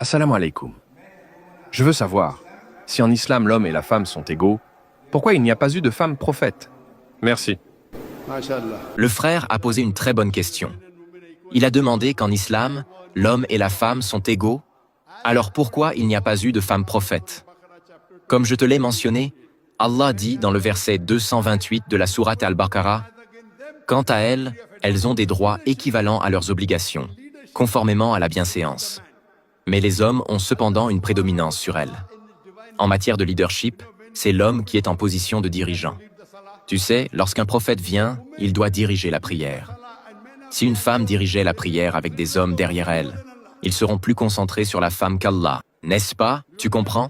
Assalamu alaikum. Je veux savoir, si en islam l'homme et la femme sont égaux, pourquoi il n'y a pas eu de femme prophète? Merci. Le frère a posé une très bonne question. Il a demandé qu'en islam, l'homme et la femme sont égaux, alors pourquoi il n'y a pas eu de femme prophète? Comme je te l'ai mentionné, Allah dit dans le verset 228 de la sourate Al-Baqarah, « Quant à elles, elles ont des droits équivalents à leurs obligations, conformément à la bienséance. Mais les hommes ont cependant une prédominance sur elles. En matière de leadership, c'est l'homme qui est en position de dirigeant. Tu sais, lorsqu'un prophète vient, il doit diriger la prière. Si une femme dirigeait la prière avec des hommes derrière elle, ils seront plus concentrés sur la femme qu'Allah, n'est-ce pas? Tu comprends?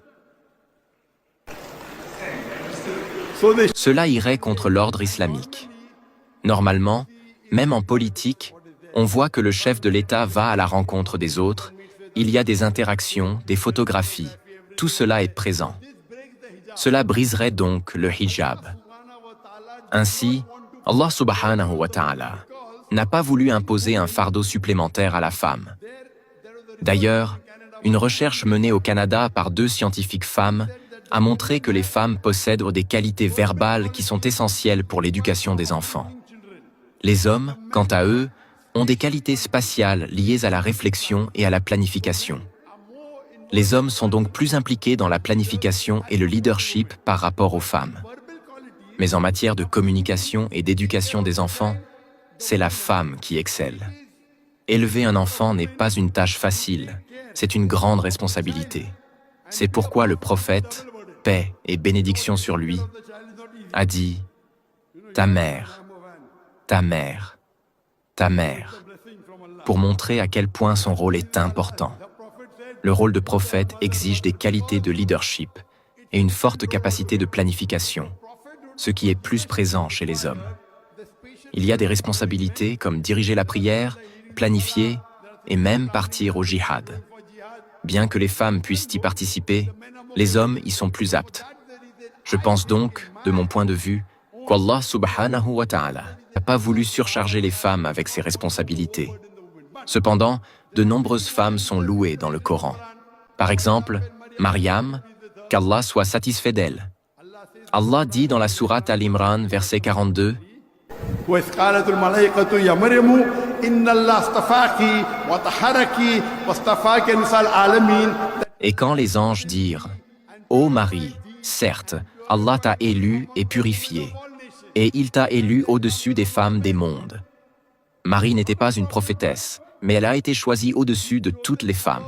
Cela irait contre l'ordre islamique. Normalement, même en politique, on voit que le chef de l'État va à la rencontre des autres, il y a des interactions, des photographies, tout cela est présent. Cela briserait donc le hijab. Ainsi, Allah subhanahu wa ta'ala n'a pas voulu imposer un fardeau supplémentaire à la femme. D'ailleurs, une recherche menée au Canada par 2 scientifiques femmes a montré que les femmes possèdent des qualités verbales qui sont essentielles pour l'éducation des enfants. Les hommes, quant à eux, ont des qualités spatiales liées à la réflexion et à la planification. Les hommes sont donc plus impliqués dans la planification et le leadership par rapport aux femmes. Mais en matière de communication et d'éducation des enfants, c'est la femme qui excelle. Élever un enfant n'est pas une tâche facile, c'est une grande responsabilité. C'est pourquoi le prophète, paix et bénédiction sur lui, a dit « ta mère, ta mère, ta mère », pour montrer à quel point son rôle est important. Le rôle de prophète exige des qualités de leadership et une forte capacité de planification, ce qui est plus présent chez les hommes. Il y a des responsabilités comme diriger la prière, planifier et même partir au jihad. Bien que les femmes puissent y participer, les hommes y sont plus aptes. Je pense donc, de mon point de vue, qu'Allah subhanahu wa ta'ala n'a pas voulu surcharger les femmes avec ses responsabilités. Cependant, de nombreuses femmes sont louées dans le Coran. Par exemple, Mariam, qu'Allah soit satisfait d'elle. Allah dit dans la sourate Al-Imran, verset 42, et quand les anges dirent, « Ô Marie, certes, Allah t'a élu et purifié, et il t'a élu au-dessus des femmes des mondes. » Marie n'était pas une prophétesse, mais elle a été choisie au-dessus de toutes les femmes.